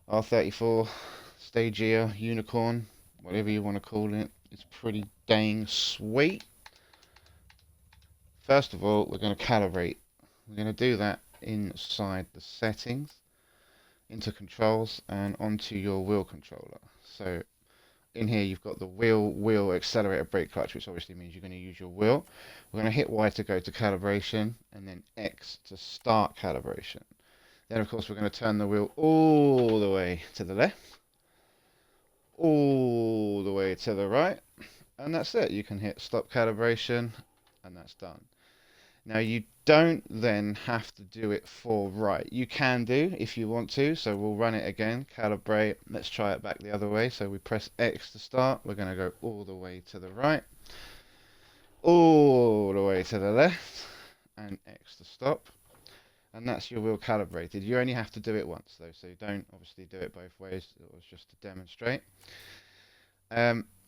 R34 Stagea Unicorn, whatever you want to call it. It's pretty dang sweet. First of all, we're going to calibrate. We're going to do that inside the settings, into controls, and onto your wheel controller. So in here you've got the wheel, accelerator, brake, clutch, which obviously means you're going to use your wheel. We're going to hit Y to go to calibration, and then X to start calibration. Then of course we're going to turn the wheel all the way to the left, all the way to the right, and that's it. You can hit stop calibration, and that's done. Now you don't then have to do it for right. You can do if you want to, so we'll run it again, calibrate. Let's try it back the other way. So we press X to start. We're going to go all the way to the right, all the way to the left, and X to stop. And that's your wheel calibrated. You only have to do it once though, so you don't obviously do it both ways. It was just to demonstrate.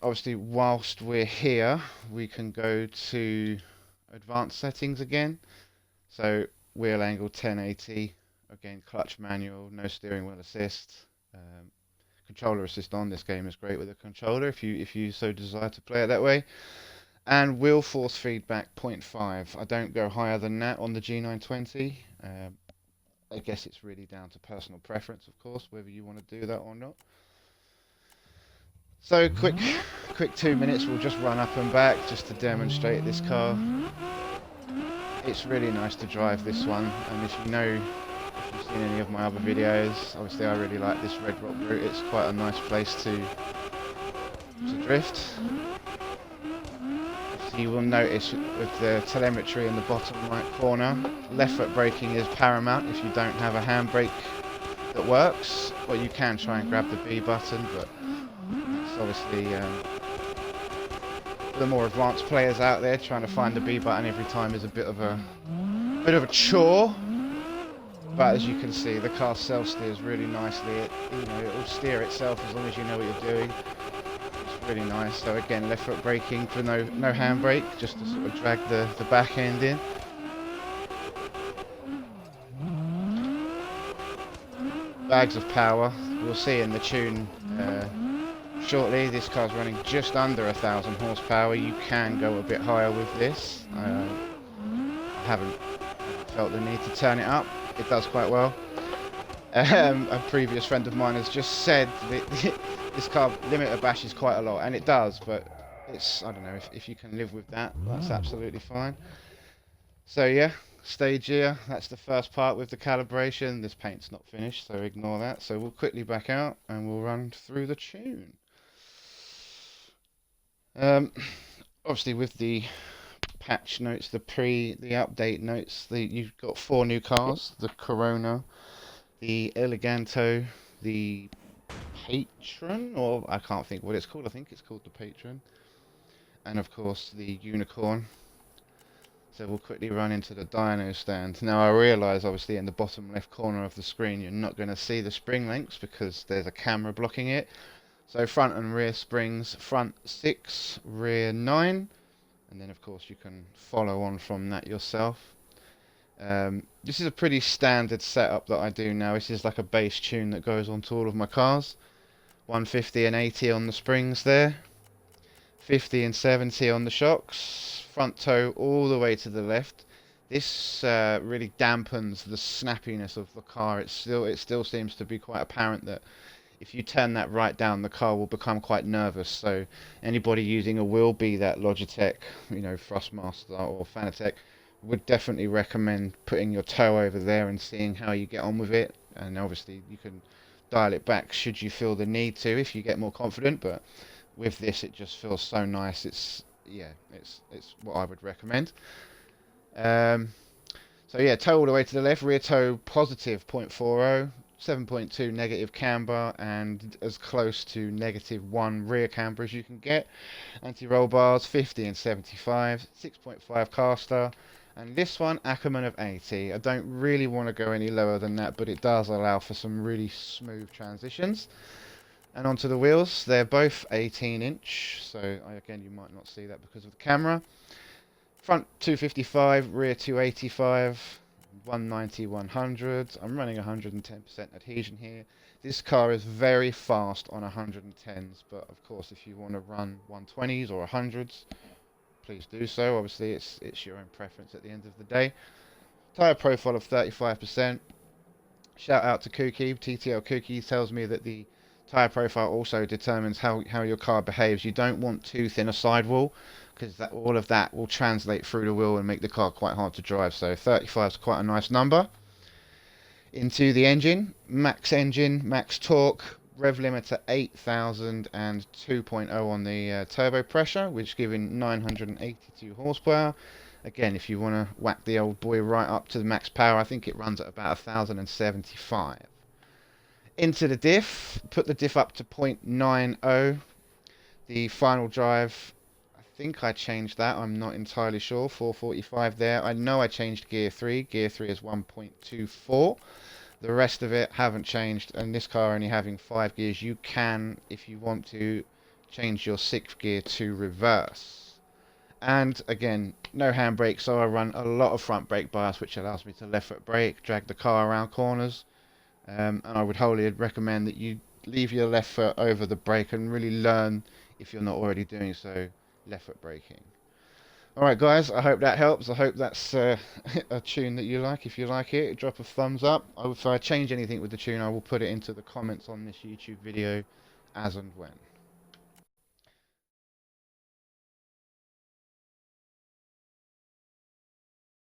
Obviously whilst we're here, we can go to advanced settings again. So wheel angle 1080, again clutch manual, no steering wheel assist, controller assist on. This game is great with a controller if you so desire to play it that way. And wheel force feedback 0.5. I don't go higher than that on the G920. I guess it's really down to personal preference, of course, whether you want to do that or not. So quick 2 minutes, we'll just run up and back just to demonstrate this car. It's really nice to drive this one, and if you've seen any of my other videos, obviously I really like this Red Rock route. It's quite a nice place to drift. So you will notice with the telemetry in the bottom right corner, left foot braking is paramount if you don't have a handbrake that works, or you can try and grab the B button, but that's obviously the more advanced players out there. Trying to find the B button every time is a bit of a chore. But as you can see, the car self steers really nicely. It will steer itself as long as you know what you're doing. It's really nice. So again, left foot braking for no handbrake, just to sort of drag the back end in. Bags of power. We'll see in the tune shortly. This car's running just under 1,000 horsepower. You can go a bit higher with this. I haven't felt the need to turn it up. It does quite well. A previous friend of mine has just said that this car limiter bashes quite a lot, and it does, but I don't know, if you can live with that, that's absolutely fine. So yeah, Stagea, that's the first part with the calibration. This paint's not finished, so ignore that. So we'll quickly back out and we'll run through the tune. Obviously with the patch notes, the update notes, you've got 4 new cars: the Corona, the Eleganto, the Patron, or I can't think what it's called. I think it's called the Patron, and of course the Unicorn. So we'll quickly run into the dyno stand. Now I realise obviously in the bottom left corner of the screen you're not going to see the spring lengths because there's a camera blocking it. So front and rear springs, front 6, rear 9, and then of course you can follow on from that yourself. This is a pretty standard setup that I do now. This is like a bass tune that goes onto all of my cars. 150 and 80 on the springs there, 50 and 70 on the shocks, front toe all the way to the left. This really dampens the snappiness of the car. It still seems to be quite apparent that if you turn that right down, the car will become quite nervous. So anybody using a wheel, be that Logitech, Thrustmaster or Fanatec, would definitely recommend putting your toe over there and seeing how you get on with it. And obviously you can dial it back should you feel the need to if you get more confident, but with this it just feels so nice. It's what I would recommend. So yeah, toe all the way to the left, rear toe positive 0.40, 7.2 negative camber, and as close to -1 rear camber as you can get. Anti-roll bars 50 and 75, 6.5 caster, and this one Ackerman of 80. I don't really want to go any lower than that, but it does allow for some really smooth transitions. And onto the wheels, they're both 18-inch, so again you might not see that because of the camera. Front 255, rear 285, 190, 100. I'm running 110% adhesion here. This car is very fast on 110s, but of course if you want to run 120s or 100s, please do so. Obviously it's your own preference at the end of the day. Tyre profile of 35%. Shout out to Kooky. TTL Kooky tells me that the tyre profile also determines how your car behaves. You don't want too thin a sidewall because all of that will translate through the wheel and make the car quite hard to drive. So 35 is quite a nice number. Into the engine, max torque, rev limiter 8,000 and 2.0 on the turbo pressure, which is giving 982 horsepower. Again, if you want to whack the old boy right up to the max power, I think it runs at about 1,075. Into the diff, put the diff up to 0.90. The final drive, I think I changed that, I'm not entirely sure, 445 there. I know I changed gear 3, gear 3 is 1.24. The rest of it haven't changed, and this car only having 5 gears, you can, if you want to, change your 6th gear to reverse. And again, no handbrake, so I run a lot of front brake bias, which allows me to left foot brake, drag the car around corners. And I would wholly recommend that you leave your left foot over the brake and really learn, if you're not already doing so, left foot braking. Alright guys, I hope that helps. I hope that's a tune that you like. If you like it, drop a thumbs up. If I change anything with the tune, I will put it into the comments on this YouTube video as and when.